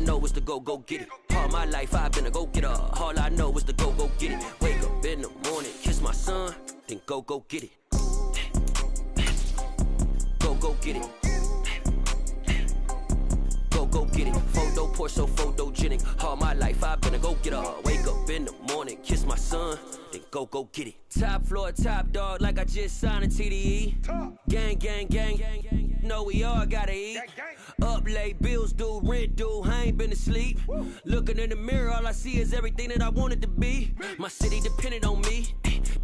know is to go get it. All my life I've been a go-getter. All I know is to go get it. Wake up in the morning, kiss my son, then go get it. Go get it. Go get it. Photo poor, so photogenic. All my life I've been a go-getter. Wake up in the morning, kiss my son, then go get it. Top floor, top dog, like I just signed a TDE. Gang, gang, gang, gang, gang. Know we all gotta eat. Up late, bills due, rent due, I ain't been asleep. Looking in the mirror, all I see is everything that I wanted to be. My city depended on me,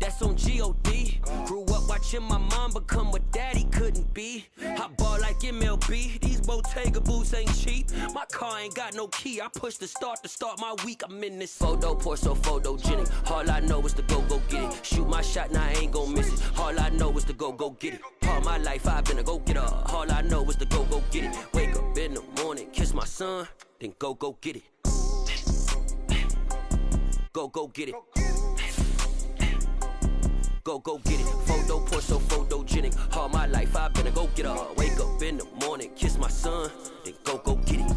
that's on G.O.D. Grew up watching my mom become what daddy couldn't be. I ball like MLB, these Bottega boots ain't cheap. My car ain't got no key, I push the start to start my week. I'm in this photo poor, so photogenic. All I know is to go get it. Shoot my shot, now I ain't gon' miss it. All I know is to go get it. All my life I've been a go-getter. All I know is to go get it. Wake up in the morning, kiss my son, then go get it. Go get it. Go get it. Photo poor, so photogenic. All my life I've been a go-getter. Wake up in the morning, kiss my son, then go get it.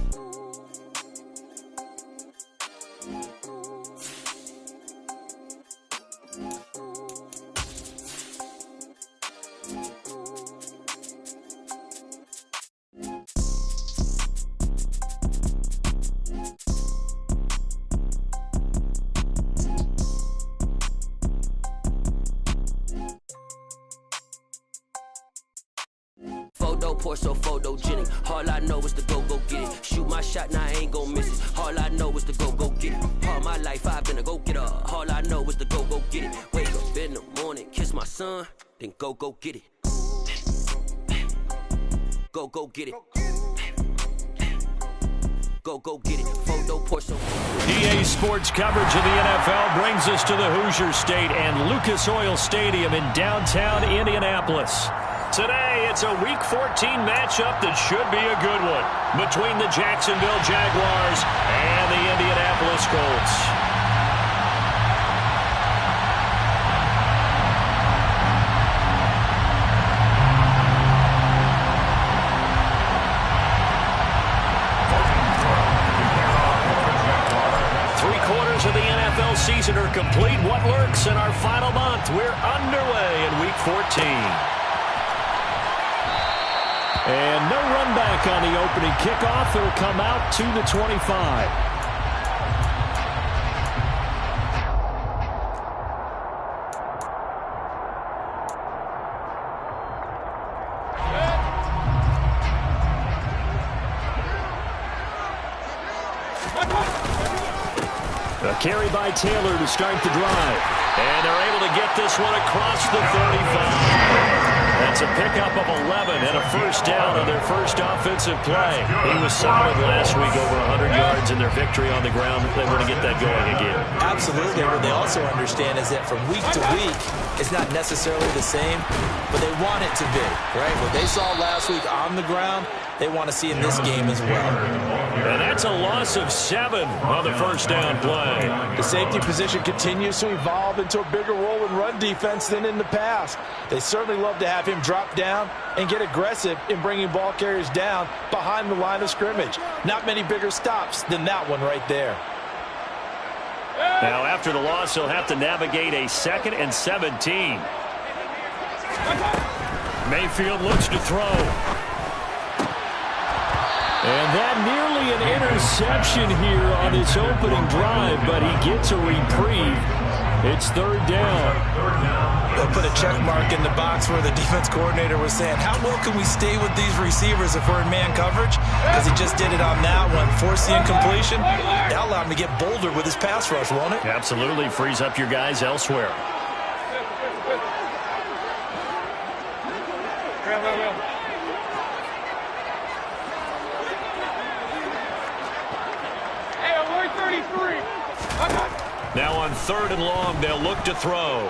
Photo poor, so photogenic. All I know is to go get it. Shoot my shot, now I ain't gon' miss it. All I know is to go get it. All my life I've been a go-getter. All I know is to go get it. Wake up in the morning, kiss my son, then go get it. Go get it. Go get it. Photo poor, so EA Sports coverage of the NFL brings us to the Hoosier State and Lucas Oil Stadium in downtown Indianapolis. Today, it's a Week 14 matchup that should be a good one between the Jacksonville Jaguars and the Indianapolis Colts. Three-quarters of the NFL season are complete. What lurks in our final month? We're underway in Week 14. And no run back on the opening kickoff. It'll come out to the 25. A carry by Taylor to start the drive. And they're able to get this one across the 35. That's a pickup of 11 and a first down on their first offensive play. He was solid last week, over 100 yards in their victory on the ground. They want to get that going again. Absolutely. What they also understand is that from week to week, it's not necessarily the same, but they want it to be, right? What they saw last week on the ground, they want to see in this game as well. And that's a loss of 7 on the first down play. The safety position continues to evolve into a bigger role in run defense than in the past. They certainly love to have him drop down and get aggressive in bringing ball carriers down behind the line of scrimmage. Not many bigger stops than that one right there. Now, after the loss, he'll have to navigate a 2nd and 17. Mayfield looks to throw. And that nearly an interception here on his opening drive, but he gets a reprieve. It's 3rd down. They'll put a check mark in the box where the defense coordinator was saying, how well can we stay with these receivers if we're in man coverage? Because he just did it on that one. Force the incompletion. That'll allow him to get bolder with his pass rush, won't it? Absolutely. Frees up your guys elsewhere. Now on 3rd and long, they'll look to throw.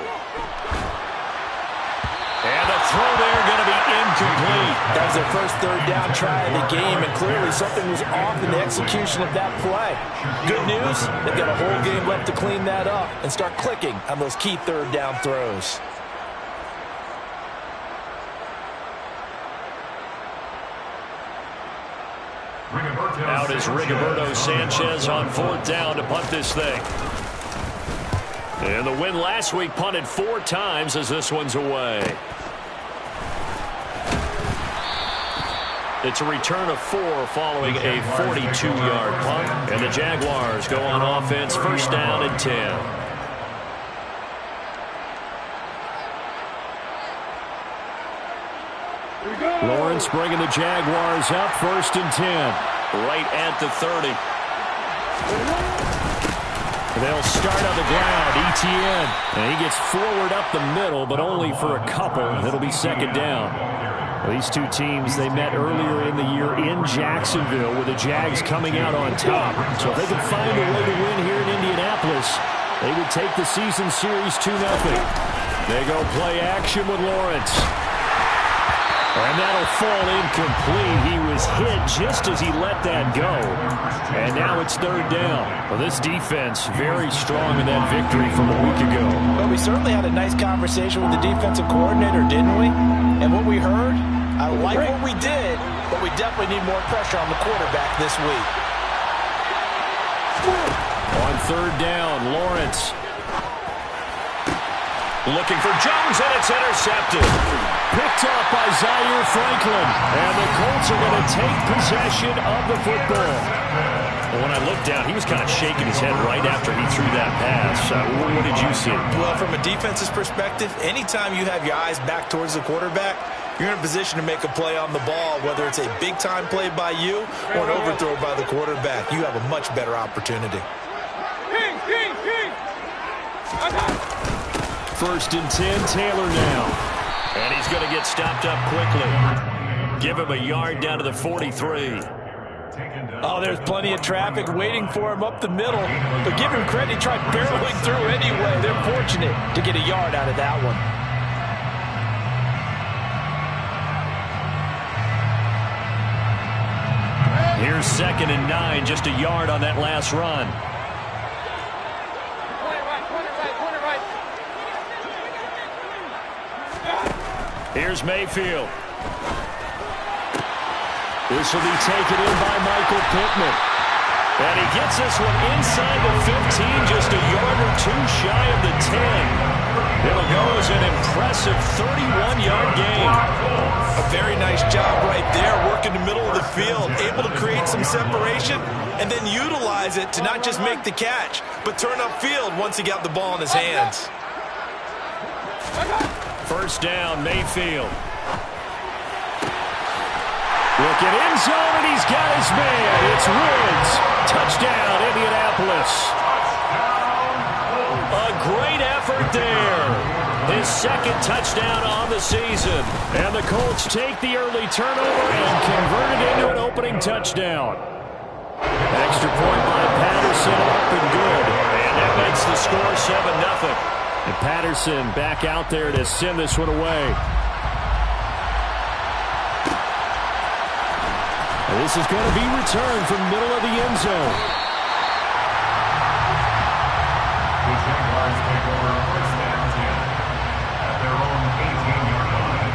And the throw there going to be incomplete. That was their first 3rd down try of the game, and clearly something was off in the execution of that play. Good news, they've got a whole game left to clean that up and start clicking on those key 3rd down throws. Out is Rigoberto Sanchez on 4th down to punt this thing. And the win last week punted 4 times as this one's away. It's a return of 4 following a 42-yard punt. And the Jaguars go on offense, 1st down and 10. Lawrence bringing the Jaguars up, 1st and 10. Right at the 30. They'll start on the ground. Etienne. And he gets forward up the middle, but only for a couple. It'll be 2nd down. These two teams, they met earlier in the year in Jacksonville with the Jags coming out on top. So if they can find a way to win here in Indianapolis, they would take the season series 2-0. They go play action with Lawrence. And that'll fall incomplete. He was hit just as he let that go. And now it's 3rd down. Well, this defense very strong in that victory from a week ago. Well, we certainly had a nice conversation with the defensive coordinator, didn't we? And what we heard, I like what we did, but we definitely need more pressure on the quarterback this week. On 3rd down, Lawrence. Looking for Jones, and it's intercepted. Picked up by Zaire Franklin. And the Colts are going to take possession of the football. Well, when I looked down, he was kind of shaking his head right after he threw that pass. What did you see? Well, from a defense's perspective, anytime you have your eyes back towards the quarterback, you're in a position to make a play on the ball, whether it's a big-time play by you or an overthrow by the quarterback. You have a much better opportunity. 1st and 10, Taylor now. And he's going to get stopped up quickly. Give him a yard down to the 43. Oh, there's plenty of traffic waiting for him up the middle. But give him credit, he tried barreling through anyway. They're fortunate to get a yard out of that one. Here's 2nd and 9, just a yard on that last run. Here's Mayfield. This will be taken in by Michael Pittman. And he gets this one inside the 15, just a yard or 2 shy of the 10. It'll go as an impressive 31-yard gain. A very nice job right there, working the middle of the field, able to create some separation, and then utilize it to not just make the catch, but turn upfield once he got the ball in his hands. 1st down, Mayfield. Looking end zone, and he's got his man. It's Woods. Touchdown, Indianapolis. A great effort there. His 2nd touchdown on the season. And the Colts take the early turnover and convert it into an opening touchdown. Extra point by Patterson, up and good. And that makes the score 7-0. And Patterson back out there to send this one away. And this is going to be returned from the middle of the end zone. The Jaguars take over 1st and 10 at their own 18-yard line.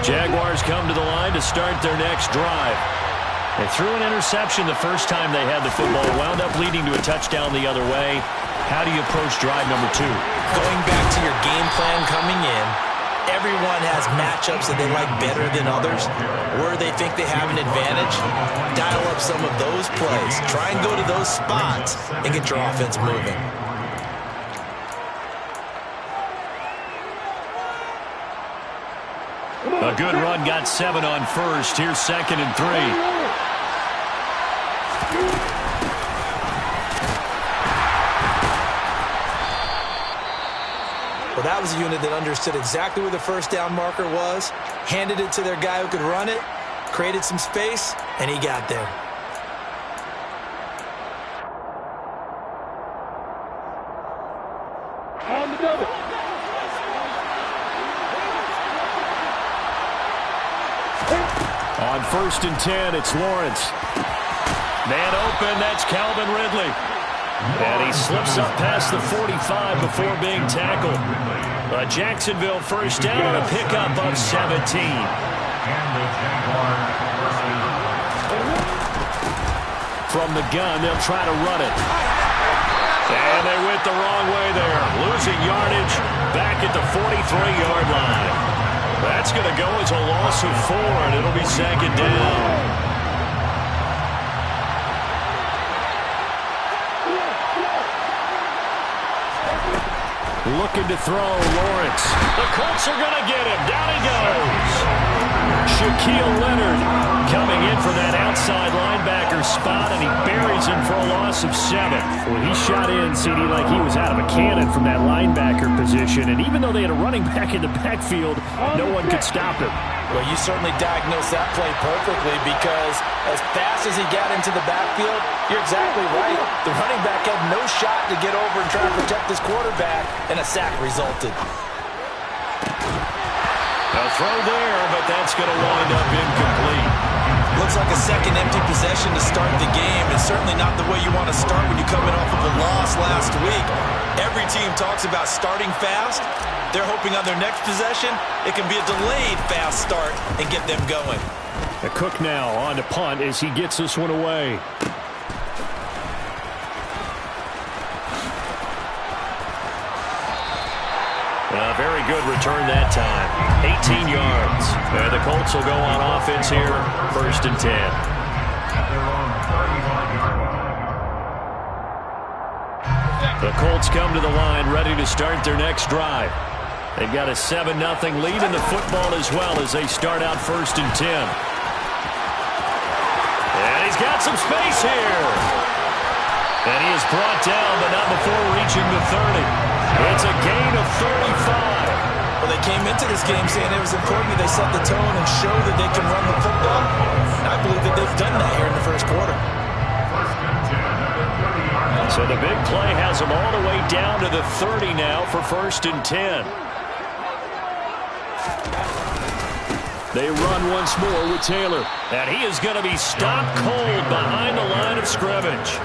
Jaguars come to the line to start their next drive. They threw an interception the first time they had the football, wound up leading to a touchdown the other way. How do you approach drive number 2? Going back to your game plan coming in, everyone has matchups that they like better than others, where they think they have an advantage. Dial up some of those plays. Try and go to those spots and get your offense moving. A good run, got 7 on 1st. Here's 2nd and 3. Well, that was a unit that understood exactly where the 1st down marker was, handed it to their guy who could run it, created some space, and he got there. On the double. On 1st and 10, it's Lawrence. Man open, that's Calvin Ridley. And he slips up past the 45 before being tackled. A Jacksonville first down on a pickup of 17. From the gun, they'll try to run it. And they went the wrong way there. Losing yardage back at the 43-yard line. That's going to go as a loss of 4, and it'll be second down. Looking to throw, Lawrence. The Colts are going to get him. Down he goes. Shaquille Leonard coming in for that outside linebacker spot, and he buries him for a loss of 7. Well, he shot in, CD, like he was out of a cannon from that linebacker position, and even though they had a running back in the backfield, no one could stop him. Well, you certainly diagnosed that play perfectly, because as fast as he got into the backfield, you're exactly right. The running back had no shot to get over and try to protect his quarterback, and a sack resulted. A throw there, but that's going to wind up incomplete. Looks like a second empty possession to start the game. It's certainly not the way you want to start when you're coming off of a loss last week. Every team talks about starting fast. They're hoping on their next possession, it can be a delayed fast start and get them going. Cook now on to punt as he gets this one away. A very good return that time. 18 yards. And the Colts will go on offense here, 1st and 10. The Colts come to the line ready to start their next drive. They've got a 7-0 lead in the football as well as they start out 1st and 10. And he's got some space here. And he is brought down, but not before reaching the 30. It's a gain of 35. Well, they came into this game saying it was important that they set the tone and show that they can run the football. And I believe that they've done that here in the first quarter. So the big play has them all the way down to the 30 now for 1st and 10. They run once more with Taylor. And he is going to be stopped cold behind the line of scrimmage.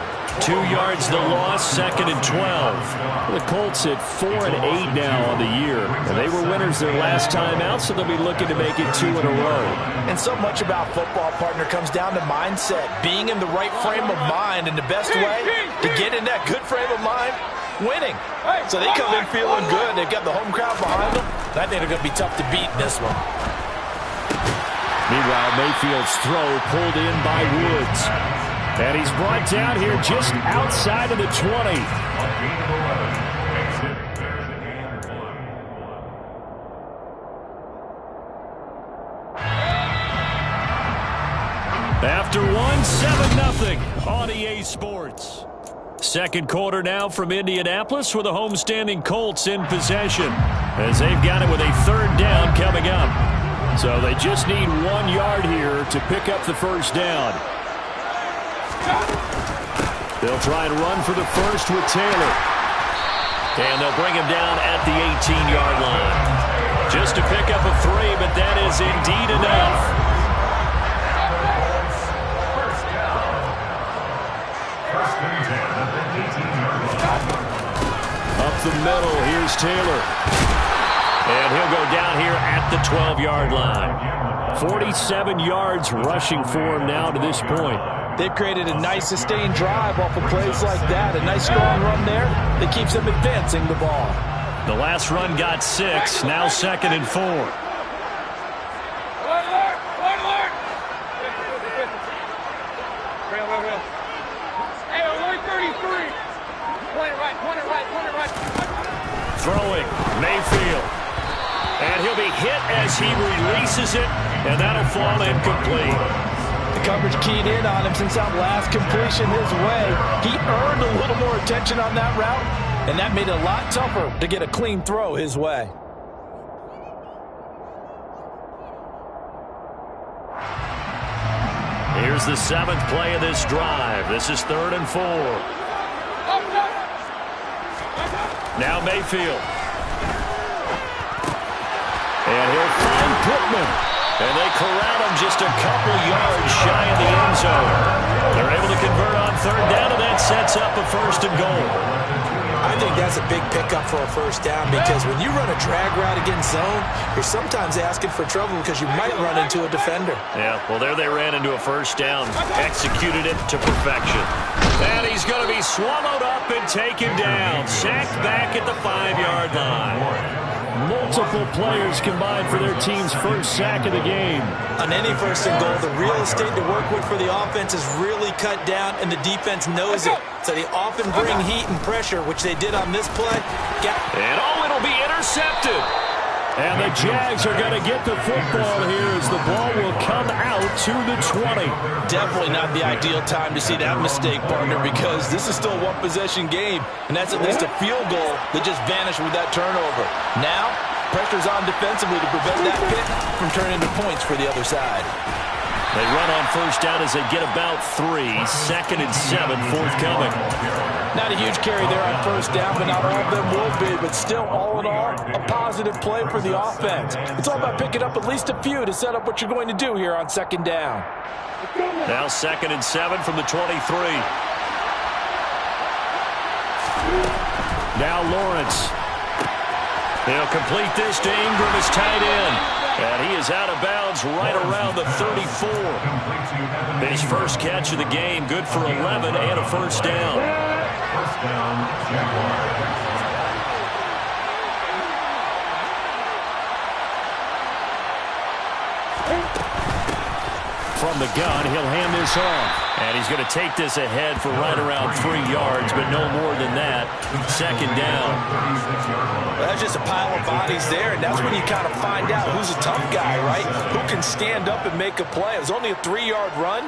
2 yards the loss, 2nd and 12. The Colts at 4-8 now on the year. And they were winners their last time out, so they'll be looking to make it 2 in a row. And so much about football, partner, comes down to mindset. Being in the right frame of mind, and the best way to get in that good frame of mind, winning. So they come in feeling good. They've got the home crowd behind them. I think they're going to be tough to beat in this one. Meanwhile, Mayfield's throw pulled in by Woods. And he's brought down here just outside of the 20. After one, 7-0 on EA Sports. Second quarter now from Indianapolis with the homestanding Colts in possession, as they've got it with a 3rd down coming up. So they just need 1 yard here to pick up the first down. They'll try and run for the first with Taylor. And they'll bring him down at the 18-yard line. Just to pick up a 3, but that is indeed enough. Up the middle, here's Taylor. And he'll go down here at the 12-yard line. 47 yards rushing for him now to this point. They've created a nice sustained drive off of plays like that. A nice strong run there that keeps them advancing the ball. The last run got 6, now 2nd and 4. Throwing, Mayfield. And he'll be hit as he releases it, and that'll fall incomplete. The coverage keyed in on him since that last completion his way. He earned a little more attention on that route, and that made it a lot tougher to get a clean throw his way. Here's the 7th play of this drive. This is 3rd and 4. Now Mayfield. And he'll find Pittman. And they corral him just a couple yards shy of the end zone. They're able to convert on third down, and that sets up a 1st and goal. I think that's a big pickup for a 1st down because when you run a drag route against zone, you're sometimes asking for trouble because you might run into a defender. Yeah, well, there they ran into a 1st down. Executed it to perfection. And he's going to be swallowed up and taken down. Sacked back at the 5-yard line. Multiple players combined for their team's 1st sack of the game. On any 1st and goal, the real estate to work with for the offense is really cut down, and the defense knows it. So they often bring heat and pressure, which they did on this play. And it'll be intercepted. And the Jags are going to get the football here as the ball will come out to the 20. Definitely not the ideal time to see that mistake, partner, because this is still a one-possession game, and that's at least a field goal that just vanished with that turnover. Now, pressure's on defensively to prevent that pick from turning into points for the other side. They run on 1st down as they get about 3. 2nd and 7 forthcoming. Not a huge carry there on 1st down, but not all of them will be. But still, all in all, a positive play for the offense. It's all about picking up at least a few to set up what you're going to do here on 2nd down. Now 2nd and 7 from the 23. Now Lawrence. He'll complete this to Ingram as tight end. And he is out of bounds right around the 34. His 1st catch of the game, good for 11 and a 1st down. 1st down, Jaguars. From the gun, he'll hand this off. And he's going to take this ahead for right around 3 yards, but no more than that. 2nd down. Well, that's just a pile of bodies there, and that's when you kind of find out who's a tough guy, right? Who can stand up and make a play. It was only a 3-yard run,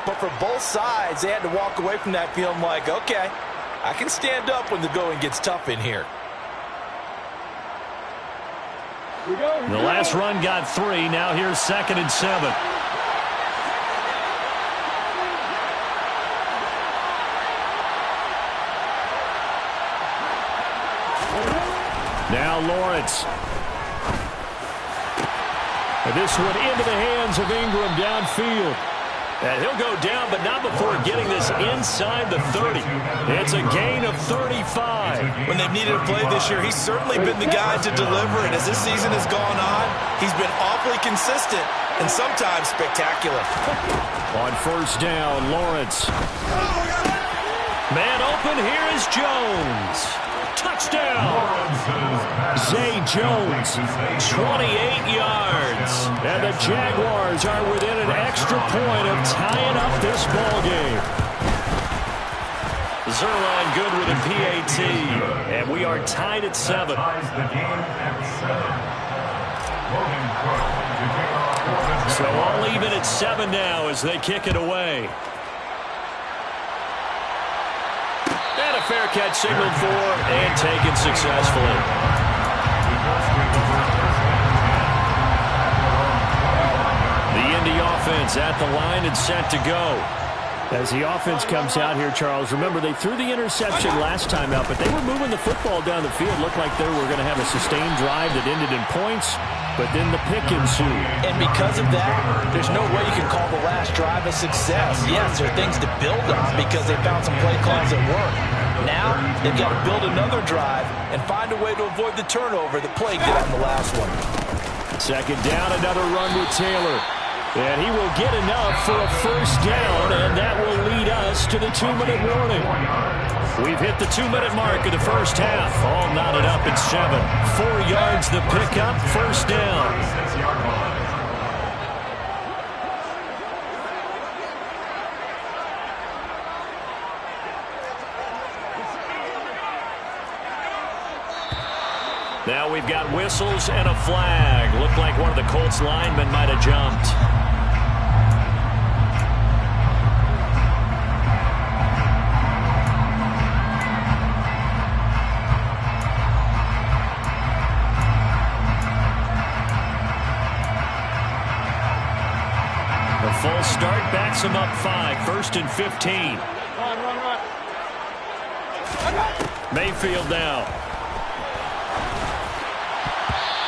but for both sides, they had to walk away from that feeling like, okay, I can stand up when the going gets tough in here. The last run got 3. Now here's 2nd and 7. Now Lawrence. And this one into the hands of Ingram downfield. And he'll go down, but not before getting this inside the 30. It's a gain of 35. When they've needed a play this year, he's certainly been the guy to deliver. And as this season has gone on, he's been awfully consistent and sometimes spectacular. On 1st down, Lawrence. Man open, here is Jones. Touchdown! Zay Jones, 28 yards. And the Jaguars are within an extra point of tying up this ball game. Zerline good with a PAT. And we are tied at 7. So all even at 7 now as they kick it away. And a fair catch signaled for and taken successfully. The Indy offense at the line and set to go. As the offense comes out here, Charles, remember they threw the interception last time out, but they were moving the football down the field. Looked like they were going to have a sustained drive that ended in points, but then the pick ensued. And because of that, there's no way you can call the last drive a success. Yes, there are things to build on because they found some play calls that work. Now, they've got to build another drive and find a way to avoid the turnover that plagued it on the last one. 2nd down, another run with Taylor. And he will get enough for a 1st down, and that will lead us to the 2-minute warning. We've hit the 2-minute mark of the 1st half. All knotted up at 7. 4 yards the pickup, 1st down. Now we've got whistles and a flag. Looked like one of the Colts linemen might have jumped. The full start backs him up 5. 1st and 15. Mayfield now.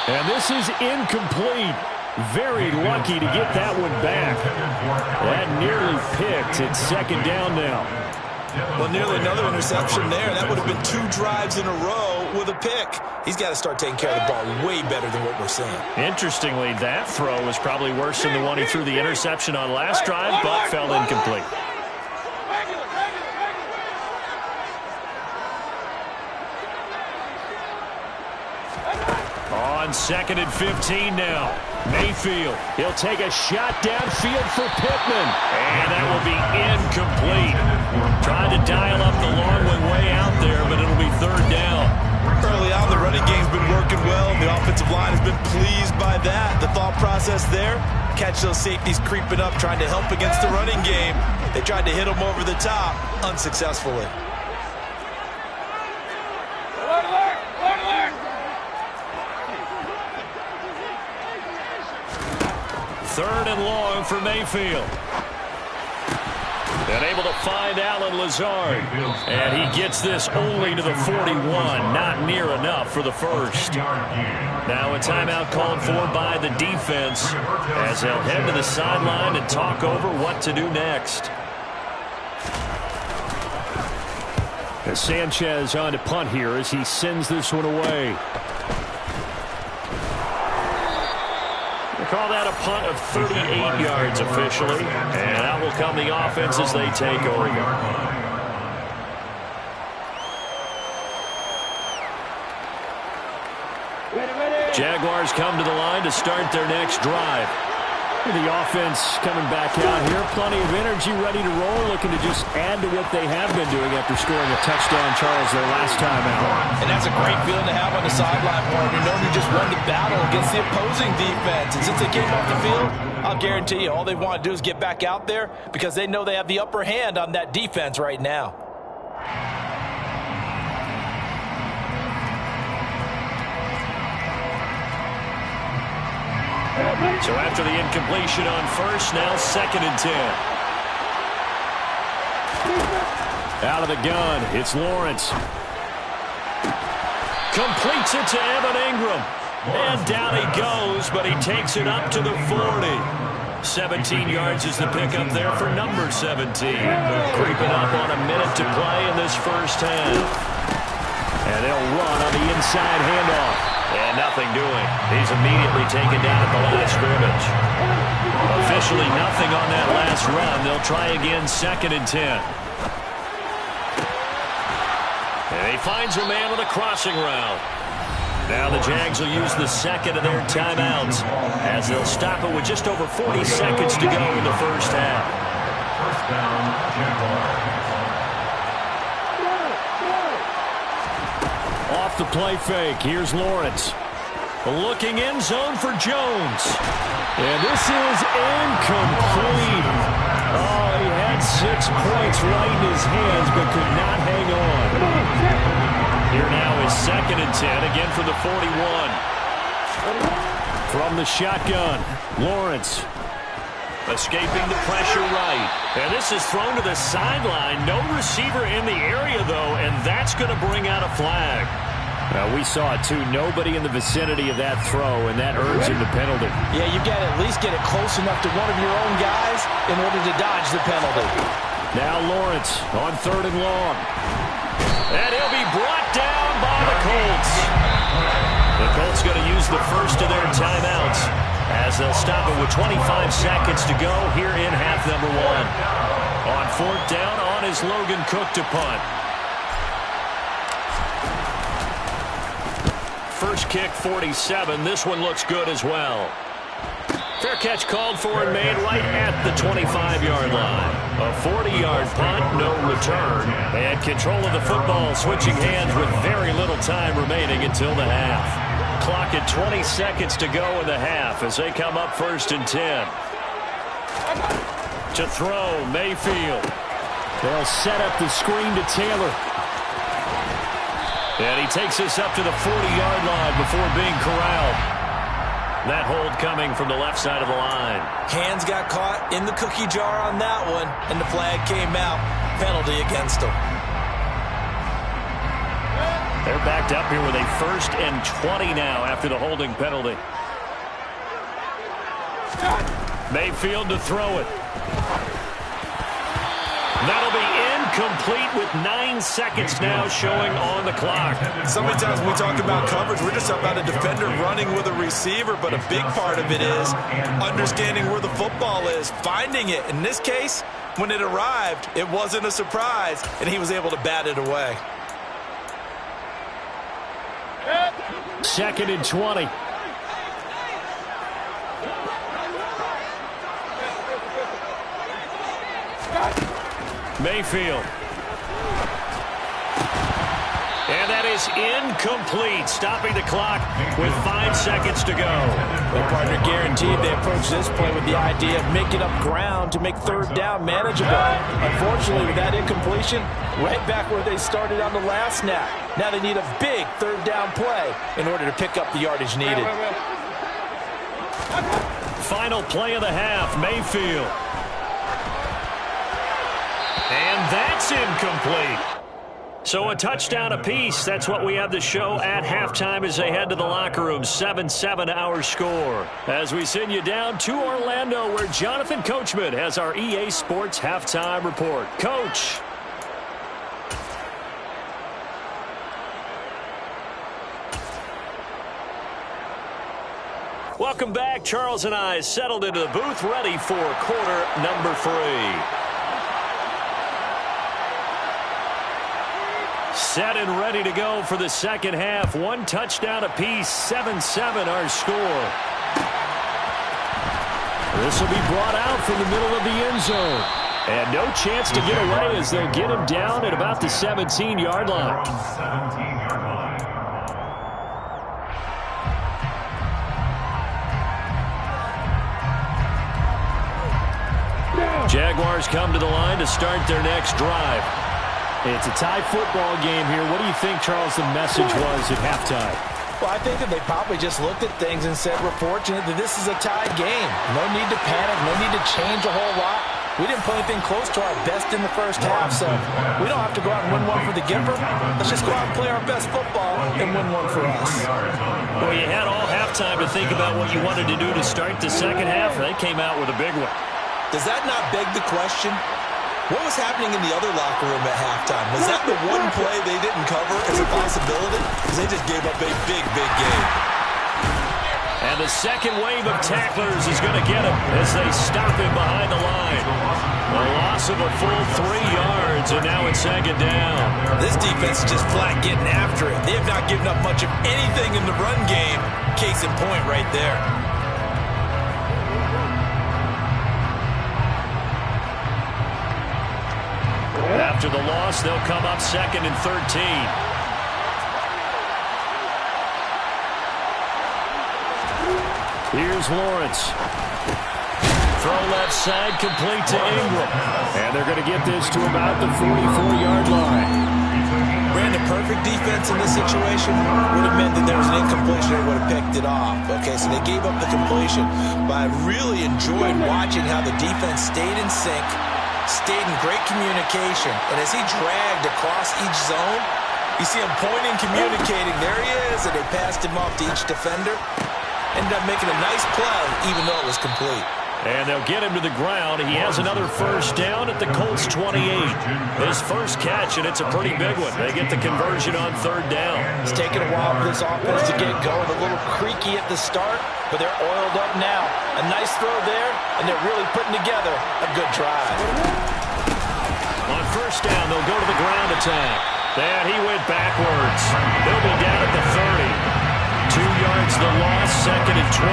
And this is incomplete. Very lucky to get that one back. That nearly picked. It's second down now. Well, nearly another interception there. That would have been 2 drives in a row with a pick. He's got to start taking care of the ball way better than what we're seeing. Interestingly, that throw was probably worse than the one he threw the interception on last drive, but fell incomplete. On 2nd and 15 now. Mayfield, he'll take a shot downfield for Pittman. And that will be incomplete. Trying to dial up the long one way out there, but it'll be 3rd down. Early on, the running game's been working well. The offensive line has been pleased by that. The thought process there, catch those safeties creeping up, trying to help against the running game. They tried to hit them over the top, unsuccessfully. 3rd and long for Mayfield. And able to find Allen Lazard. And he gets this only to the 41. Not near enough for the first. Now a timeout called for by the defense as they'll head to the sideline and talk over what to do next. As Sanchez on to punt here as he sends this one away. Call that a punt of 38 yards officially. And out will come the offense as they take over. Jaguars come to the line to start their next drive. The offense coming back out here. Plenty of energy, ready to roll, looking to just add to what they have been doing after scoring a touchdown, Charles, their last time out. And that's a great feeling to have on the sideline, partner. Knowing you just won the battle against the opposing defense. And since they came off the field, I'll guarantee you all they want to do is get back out there because they know they have the upper hand on that defense right now. So after the incompletion on first, now 2nd and 10. Out of the gun, it's Lawrence. Completes it to Evan Ingram. And down he goes, but he takes it up to the 40. 17 yards is the pickup there for number 17. Creeping up on a minute to play in this first half. And they'll run on the inside handoff. And nothing doing. He's immediately taken down at the line of scrimmage. Officially nothing on that last run. They'll try again 2nd and 10. And he finds a man with a crossing route. Now the Jags will use the 2nd of their timeouts as they'll stop it with just over 40 seconds to go in the first half. First down, Jaguars. Off the play fake, here's Lawrence. Looking end zone for Jones. And this is incomplete. Oh, he had 6 points right in his hands, but could not hang on. Here now is 2nd and 10, again from the 41. From the shotgun, Lawrence. Escaping the pressure right. And this is thrown to the sideline. No receiver in the area, though, and that's going to bring out a flag. We saw it, too. Nobody in the vicinity of that throw, and that earns him the penalty. Yeah, you got to at least get it close enough to one of your own guys in order to dodge the penalty. Now Lawrence on 3rd and long. And he'll be brought down by the Colts. The Colts going to use the first of their timeouts as they'll stop it with 25 seconds to go here in half number 1. On 4th down, on is Logan Cook to punt. First kick, 47. This one looks good as well. Fair catch called for and made right at the 25-yard line. A 40-yard punt, no return. And control of the football switching hands with very little time remaining until the half. Clock at 20 seconds to go in the half as they come up 1st and 10. To throw, Mayfield. They'll set up the screen to Taylor. And he takes this up to the 40-yard line before being corralled. That hold coming from the left side of the line. Hands got caught in the cookie jar on that one, and the flag came out. Penalty against them. They're backed up here with a 1st and 20 now after the holding penalty. Mayfield to throw it. That'll be incomplete with 9 seconds now showing on the clock. So many times when we talk about coverage, we're just about a defender running with a receiver, but a big part of it is understanding where the football is, finding it. In this case, when it arrived, it wasn't a surprise, and he was able to bat it away. 2nd and 20. Mayfield. And that is incomplete, stopping the clock with 5 seconds to go. Their partner guaranteed they approach this play with the idea of making up ground to make 3rd down manageable. Unfortunately, with that incompletion, right back where they started on the last snap. Now they need a big 3rd down play in order to pick up the yardage needed. Final play of the half, Mayfield. And that's incomplete. So a touchdown apiece. That's what we have to show at halftime as they head to the locker room. 7-7 our score. As we send you down to Orlando, where Jonathan Coachman has our EA Sports halftime report. Coach. Welcome back. Charles and I settled into the booth, ready for quarter number 3. Set and ready to go for the second half. 1 touchdown apiece. 7-7 our score. This will be brought out from the middle of the end zone. And no chance to get away as they'll get him down at about the 17-yard line. Jaguars come to the line to start their next drive. It's a tie football game here. What do you think, Charles, the message was at halftime? Well, I think that they probably just looked at things and said, we're fortunate that this is a tied game. No need to panic, no need to change a whole lot. We didn't play anything close to our best in the first half, so we don't have to go out and win one for the giver. Let's just go out and play our best football and win one for us. Well, you had all halftime to think about what you wanted to do to start the second half, and they came out with a big one. Does that not beg the question? What was happening in the other locker room at halftime? Was that the one play they didn't cover as a possibility? Because they just gave up a big, big game. And the second wave of tacklers is going to get him as they stop him behind the line. A loss of a full 3 yards, and now it's 2nd down. This defense is just flat getting after it. They have not given up much of anything in the run game. Case in point right there. After the loss, they'll come up 2nd and 13. Here's Lawrence. Throw left side, complete to Ingram. And they're going to get this to about the 44-yard line. Brandon, perfect defense in this situation would have meant that there was an incompletion. They would have picked it off. Okay, so they gave up the completion. But I really enjoyed watching how the defense stayed in sync, stayed in great communication. And as he dragged across each zone, you see him pointing, communicating. There he is, and they passed him off to each defender. Ended up making a nice play, even though it was complete. And they'll get him to the ground. He has another first down at the Colts 28. His first catch, and it's a pretty big one. They get the conversion on 3rd down. It's taken a while for this offense to get going. A little creaky at the start, but they're oiled up now. A nice throw there, and they're really putting together a good drive. On first down, they'll go to the ground attack. And he went backwards. They'll be down at the 30. 2 yards the loss, 2nd and 12.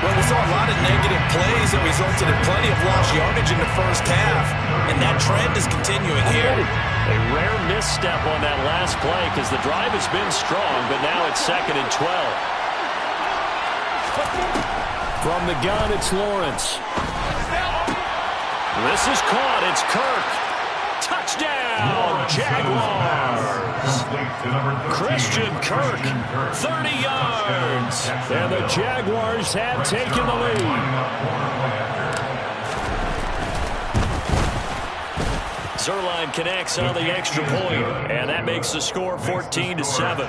Well, we saw a lot of negative plays that resulted in plenty of lost yardage in the first half, and that trend is continuing here. A rare misstep on that last play because the drive has been strong, but now it's 2nd and 12. From the gun, it's Lawrence. This is caught. It's Kirk. Touchdown, Jaguars. Christian Kirk, 30 yards. And the Jaguars have taken the lead. Zuerlein connects on the extra point, and that makes the score 14-7.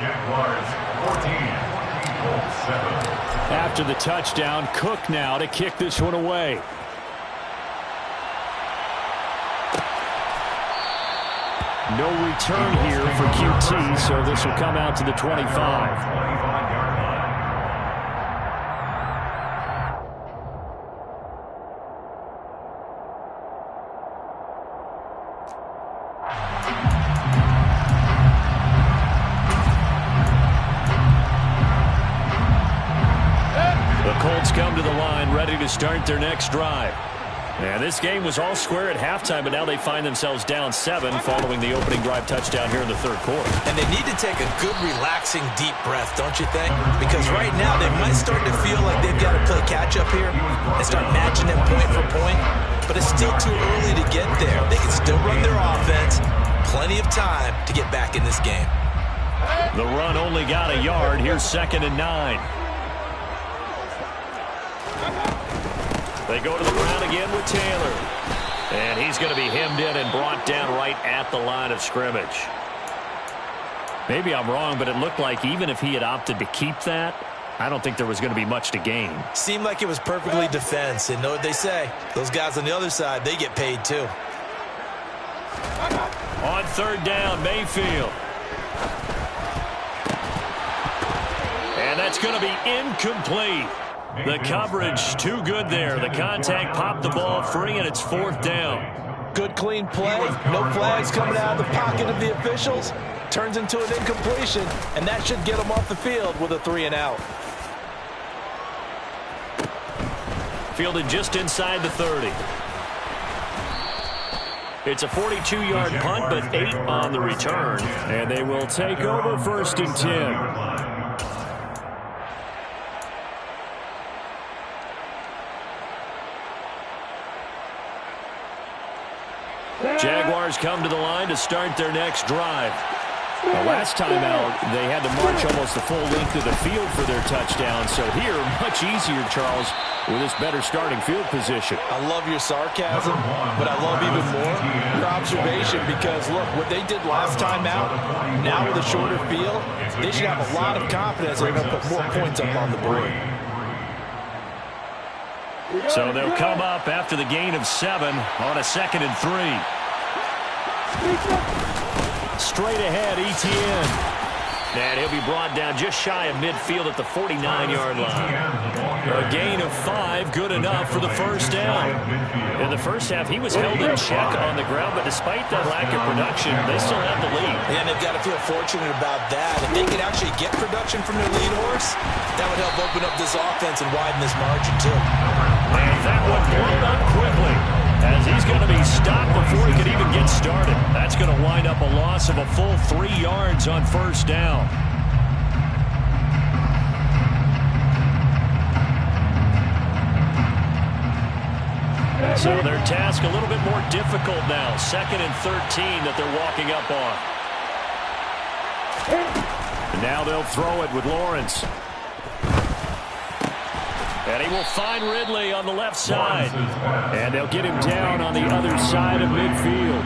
Colts 7. After the touchdown, Cook now to kick this one away. No return here for QT, so this will come out to the 25. 25-yard line. The Colts come to the line, ready to start their next drive. And this game was all square at halftime, but now they find themselves down 7 following the opening drive touchdown here in the third quarter. And they need to take a good, relaxing, deep breath, don't you think? Because right now they might start to feel like they've got to play catch-up here and start matching them point for point. But it's still too early to get there. They can still run their offense. Plenty of time to get back in this game. The run only got a yard. Here's 2nd and 9. They go to the ground again with Taylor. And he's going to be hemmed in and brought down right at the line of scrimmage. Maybe I'm wrong, but it looked like even if he had opted to keep that, I don't think there was going to be much to gain. Seemed like it was perfectly defense. And know what they say? Those guys on the other side, they get paid too. On 3rd down, Mayfield. And that's going to be incomplete. The coverage too good there. The contact popped the ball free, and it's 4th down. Good, clean play. No flags coming out of the pocket of the officials. Turns into an incompletion, and that should get them off the field with a 3-and-out. Fielded just inside the 30. It's a 42-yard punt, but 8 on the return. And they will take over 1st and 10. Jaguars come to the line to start their next drive. The last time out, they had to march almost the full length of the field for their touchdown. So here, much easier, Charles, with this better starting field position. I love your sarcasm, but I love even more your observation because, look, what they did last time out, now with a shorter field, they should have a lot of confidence they're going to put more points up on the board. So they'll come up after the gain of 7 on a 2nd and 3. Straight ahead, Etienne. And he'll be brought down just shy of midfield at the 49-yard line. A gain of 5, good enough for the 1st down. In the first half, he was held in check on the ground, but despite that lack of production, they still have the lead. And they've got to feel fortunate about that. If they could actually get production from their lead horse, that would help open up this offense and widen this margin, too. And that one blown up quickly, as he's going to be stopped before he could even get started. That's going to wind up a loss of a full 3 yards on 1st down. So their task a little bit more difficult now. 2nd and 13 that they're walking up on. And now they'll throw it with Lawrence. And he will find Ridley on the left side. And they'll get him down on the other side of midfield.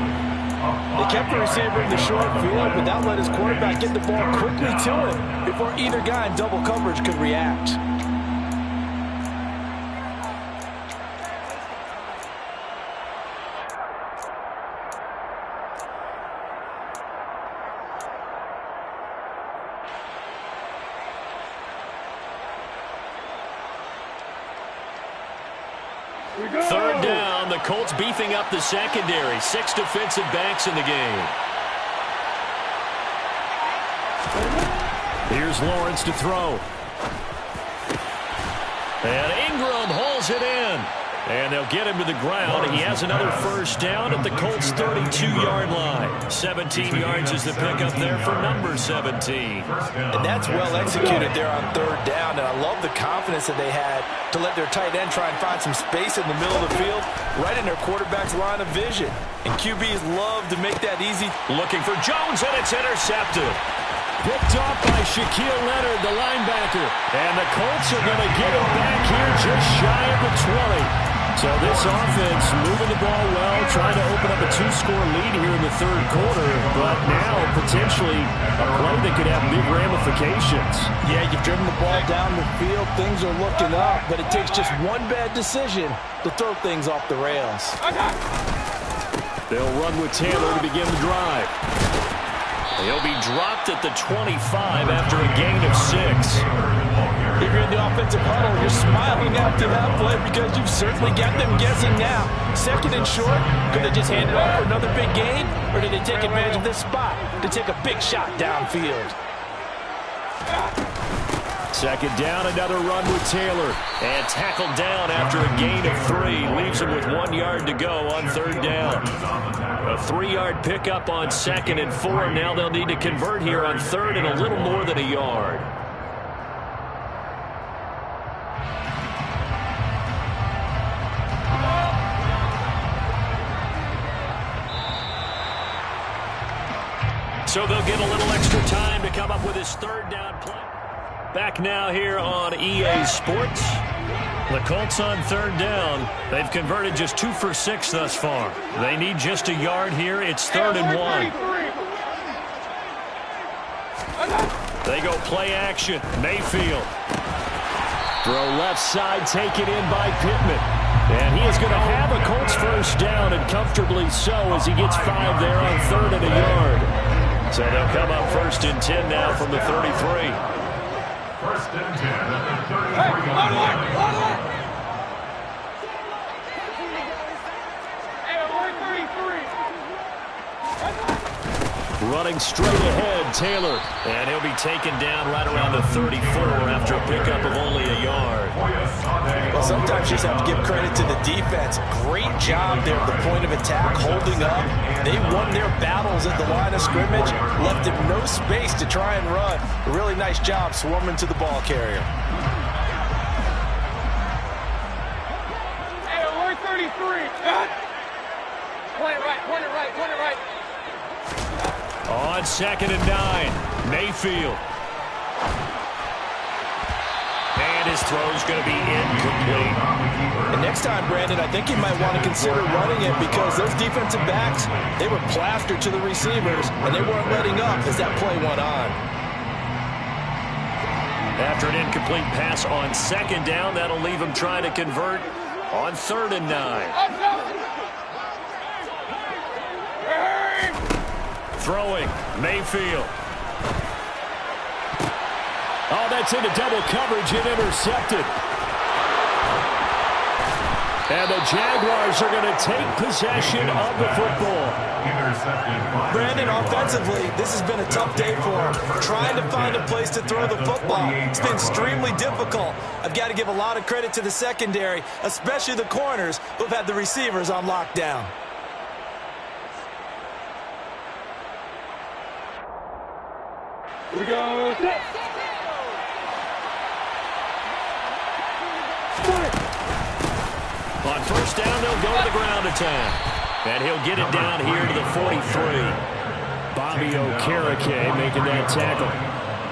They kept the receiver in the short field, but that let his quarterback get the ball quickly to him before either guy in double coverage could react. Third down, the Colts beefing up the secondary. 6 defensive backs in the game. Here's Lawrence to throw. And Ingram hauls it in. And they'll get him to the ground. He has another 1st down at the Colts' 32-yard line. 17 yards is the pickup there for number 17. And that's well executed there on 3rd down. And I love the confidence that they had to let their tight end try and find some space in the middle of the field, right in their quarterback's line of vision. And QBs love to make that easy. Looking for Jones, and it's intercepted. Picked off by Shaquille Leonard, the linebacker. And the Colts are going to get him back here just shy of the 20. So this offense moving the ball well, trying to open up a 2-score lead here in the third quarter, but now potentially a play that could have big ramifications. Yeah, you've driven the ball down the field. Things are looking up, but it takes just one bad decision to throw things off the rails. They'll run with Taylor to begin the drive. He'll be dropped at the 25 after a gain of 6. If you're in the offensive huddle, you're smiling after that play because you've certainly got them guessing now. Second and short, could they just hand it off for another big gain? Or did they take advantage of this spot to take a big shot downfield? Second down, another run with Taylor. And tackled down after a gain of 3. Leaves him with 1 yard to go on third down. A 3-yard pickup on 2nd and 4. Now they'll need to convert here on 3rd and a little more than a yard. So they'll get a little extra time to come up with his third down play. Back now here on EA Sports. The Colts on third down. They've converted just 2 for 6 thus far. They need just a yard here. It's 3rd and 1. They go play action. Mayfield. Throw left side, taken in by Pittman. And he is going to have a Colts first down, and comfortably so as he gets 5 there on 3rd and a yard. So they'll come up 1st and 10 now from the 33. 1st and 10 at the 33. Running straight ahead, Taylor. And he'll be taken down right around the 34 after a pickup of only a yard. Well, sometimes you just have to give credit to the defense. Great job there at the point of attack, holding up. They won their battles at the line of scrimmage, left him no space to try and run. A really nice job swarming to the ball carrier. Hey, alert 33. Point it right, point it right, point it right. On 2nd and 9, Mayfield. And his throw's going to be incomplete. And next time, Brandon, I think you might want to consider running it because those defensive backs, they were plastered to the receivers, and they weren't letting up as that play went on. After an incomplete pass on 2nd down, that'll leave him trying to convert on 3rd and 9. Throwing, Mayfield. Oh, that's into double coverage and intercepted. And the Jaguars are going to take possession of the football. Brandon, offensively, this has been a tough day for him. Trying to find a place to throw the football. It's been extremely difficult. I've got to give a lot of credit to the secondary, especially the corners who've had the receivers on lockdown. Here we go. On 1st down, they'll go to the ground attack. And he'll get it down here to the 43. Bobby Okereke making that tackle.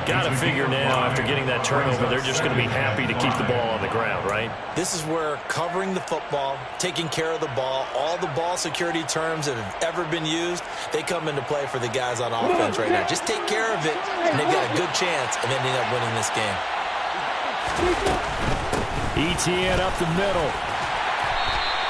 Got to figure now, after getting that turnover, they're just going to be happy to keep the ball on the ground, right? This is where covering the football, taking care of the ball, all the ball security terms that have ever been used, they come into play for the guys on offense right now. Just take care of it, and they've got a good chance of ending up winning this game. ETN up the middle.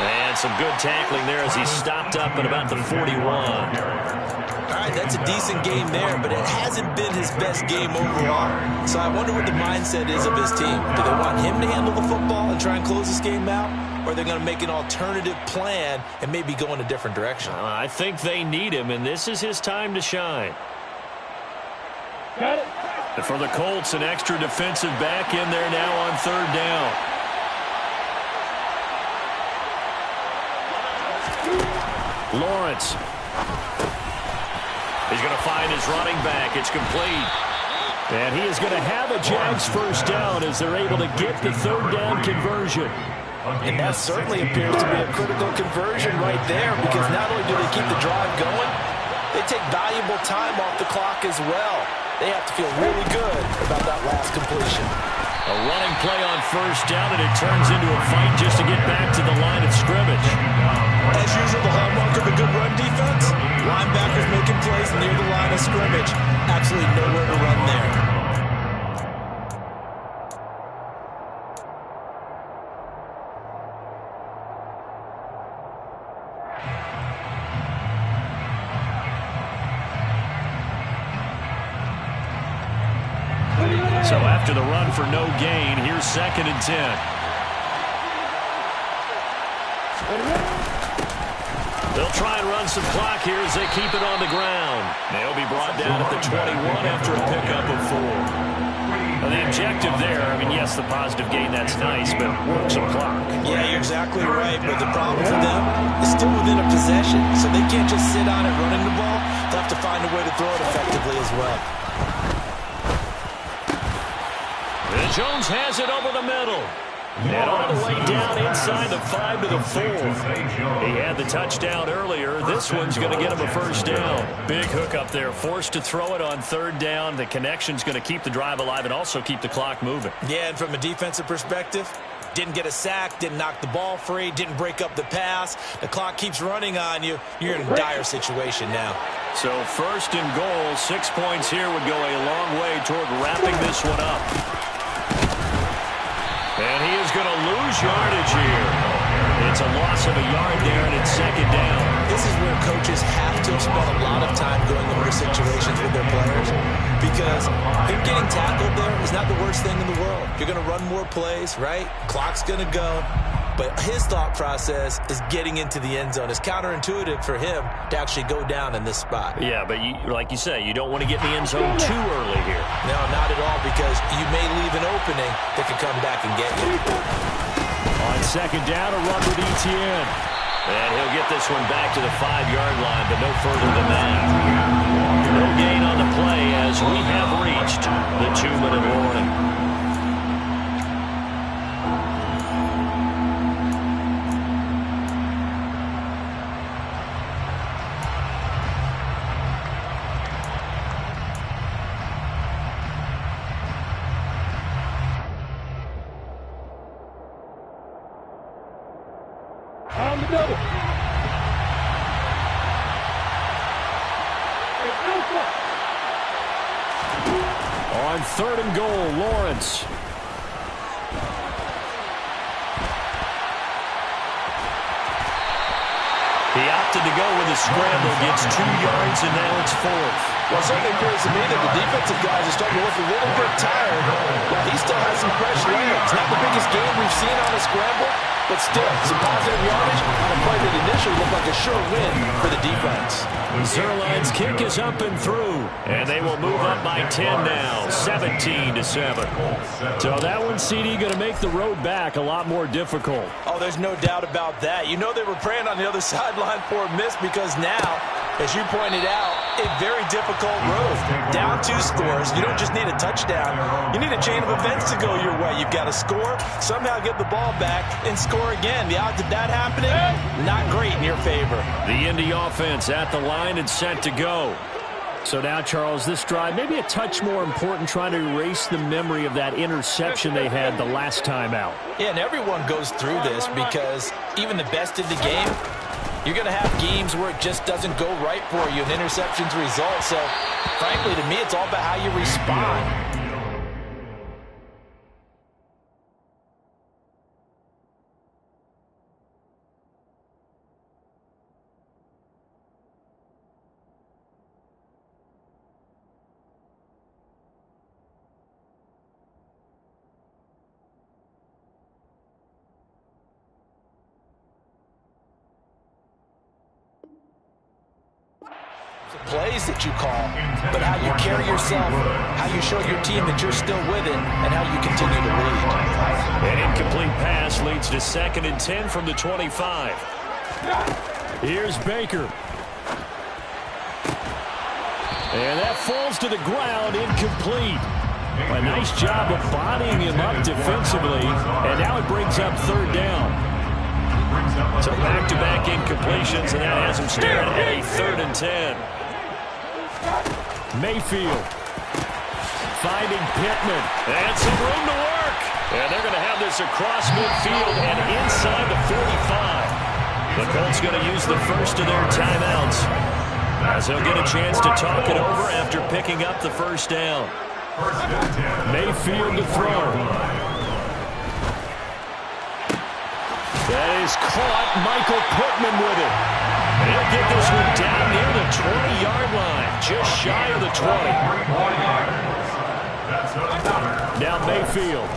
And some good tackling there as he stopped up at about the 41. All right, that's a decent game there, but it hasn't been his best game overall. So I wonder what the mindset is of his team. Do they want him to handle the football and try and close this game out? Or are they going to make an alternative plan and maybe go in a different direction? I think they need him, and this is his time to shine. Got it. And for the Colts, an extra defensive back in there now on 3rd down. Lawrence. He's going to find his running back. It's complete. And he is going to have a Jags first down as they're able to get the 3rd down conversion. And that certainly appears to be a critical conversion right there because not only do they keep the drive going, they take valuable time off the clock as well. They have to feel really good about that last completion. A running play on first down, and it turns into a fight just to get back to the line of scrimmage. As usual, the hallmark of a good run defense, linebackers making plays near the line of scrimmage. Absolutely nowhere to run there. So after the run for no gain, here's 2nd and 10. They'll try and run some clock here as they keep it on the ground. They'll be brought down at the 21 after a pickup of 4. Well, the objective there, I mean, yes, the positive gain, that's nice, but work some clock. Yeah, you're exactly right, but the problem for them is still within a possession, so they can't just sit on it running the ball. They'll have to find a way to throw it effectively as well. And Jones has it over the middle. And all the way down inside the 5 to the 4. He had the touchdown earlier. This one's going to get him a first down. Big hook up there. Forced to throw it on 3rd down. The connection's going to keep the drive alive and also keep the clock moving. Yeah, and from a defensive perspective, didn't get a sack, didn't knock the ball free, didn't break up the pass. The clock keeps running on you. You're in a dire situation now. So 1st and goal, 6 points here would go a long way toward wrapping this one up. And he is going to lose yardage here. It's a loss of a yard there, and it's 2nd down. This is where coaches have to spend a lot of time going over situations with their players, because him getting tackled there is not the worst thing in the world. You're going to run more plays, right? Clock's going to go. But his thought process is getting into the end zone. It's counterintuitive for him to actually go down in this spot. Yeah, but like you say, you don't want to get in the end zone too early here. No, not at all, because you may leave an opening that can come back and get you. On 2nd down, a run with Etienne. And he'll get this one back to the 5-yard line, but no further than that. No gain on the play as we have reached the 2-minute warning. On the double. On 3rd and goal, Lawrence. He opted to go with a scramble, gets 2 yards, and now it's 4th. Well, it certainly appears to me that the defensive guys are starting to look a little bit tired. Well, he still has some fresh legs. Not the biggest game we've seen on a scramble, but still, some positive yardage on a play that initially looked like a sure win for the defense. Zuerlein's kick is up and through, and they will move up by 10 now, 17-7. So that one, CD, going to make the road back a lot more difficult. Oh, there's no doubt about that. You know they were praying on the other sideline for a miss, because now, as you pointed out, a very difficult road. Down 2 scores. You don't just need a touchdown. You need a chain of events to go your way. You've got to score, somehow get the ball back, and score again. The odds of that happening, not great in your favor. The Indy offense at the line and set to go. So now, Charles, this drive maybe a touch more important, trying to erase the memory of that interception they had the last time out. Yeah, and everyone goes through this, because even the best in the game, you're going to have games where it just doesn't go right for you, and interceptions result. So, frankly, to me, it's all about how you respond. Plays that you call, but how you carry yourself, how you show your team that you're still with it, and how you continue to lead. An incomplete pass leads to 2nd and 10 from the 25. Here's Baker. And that falls to the ground, incomplete. A nice job of bodying him up defensively, and now it brings up 3rd down. So back-to-back incompletions, and that has him staring at a 3rd and 10. Mayfield finding Pittman. And some room to work. And they're going to have this across midfield and inside the 45. The Colts going to use the first of their timeouts, as they'll get a chance to talk it over after picking up the first down. Mayfield to throw. That is caught. Michael Pittman with it. He'll get this one down near the 20-yard line, just shy of the 20. Now Mayfield.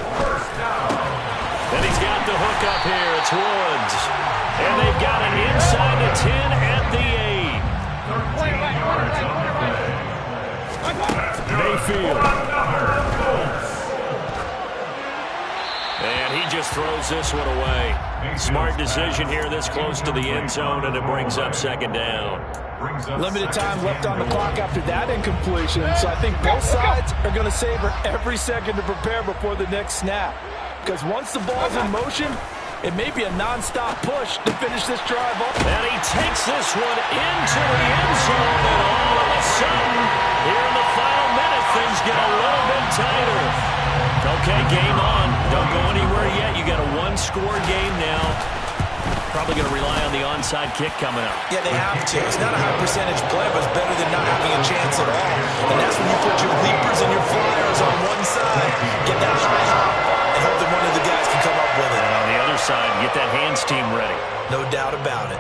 And he's got the hook up here. It's Woods. And they've got an inside the 10 at the 8. Mayfield. And he just throws this one away. Smart decision here this close to the end zone, and it brings up second down. Limited time left on the clock after that incompletion, so I think both sides are going to savor every second to prepare before the next snap. Because once the ball's in motion, it may be a non-stop push to finish this drive off. And he takes this one into the end zone, and all of a sudden, here in the final minute, things get a little bit tighter. Okay, game on. Don't go anywhere yet. You got a one-score game now. Probably going to rely on the onside kick coming up. Yeah, they have to. It's not a high percentage play, but it's better than not having a chance at all. And that's when you put your leapers and your flyers on one side, get that high hop, and hope that one of the guys can come up with it. And on the other side, get that hands team ready. No doubt about it.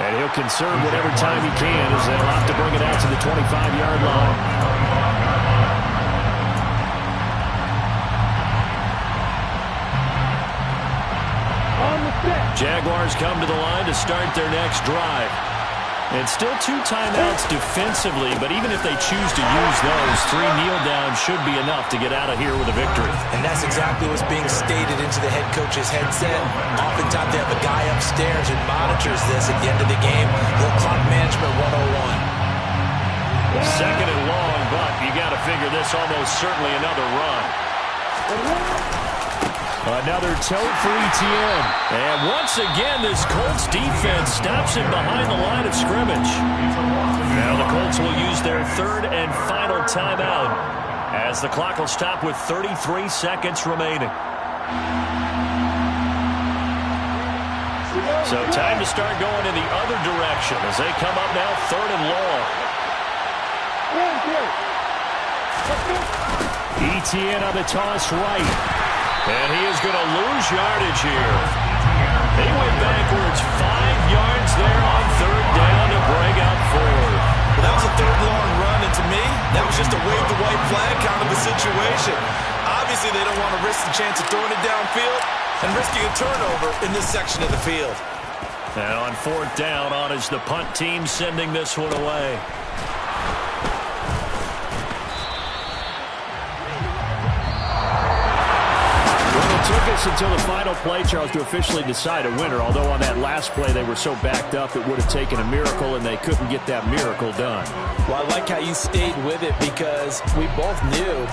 And he'll conserve whatever time he can as they'll have to bring it out to the 25-yard line. Jaguars come to the line to start their next drive. And still 2 timeouts defensively, but even if they choose to use those, 3 kneel downs should be enough to get out of here with a victory. And that's exactly what's being stated into the head coach's headset. Oftentimes they have a guy upstairs who monitors this at the end of the game. Little clock management 101. Second and long, but you got to figure this almost certainly another run. Another tote for Etienne. And once again, this Colts defense stops him behind the line of scrimmage. Now the Colts will use their third and final timeout, as the clock will stop with 33 seconds remaining. So time to start going in the other direction as they come up now third and long. Etienne on the toss right. And he is going to lose yardage here. He went backwards 5 yards there on third down to bring up fourth. Well, that was a third long run, and to me, that was just a wave the white flag kind of a situation. Obviously, they don't want to risk the chance of throwing it downfield and risking a turnover in this section of the field. And on fourth down, on is the punt team sending this one away. It took us until the final play, Charles, to officially decide a winner, although on that last play they were so backed up it would have taken a miracle, and they couldn't get that miracle done. Well, I like how you stayed with it because we both knew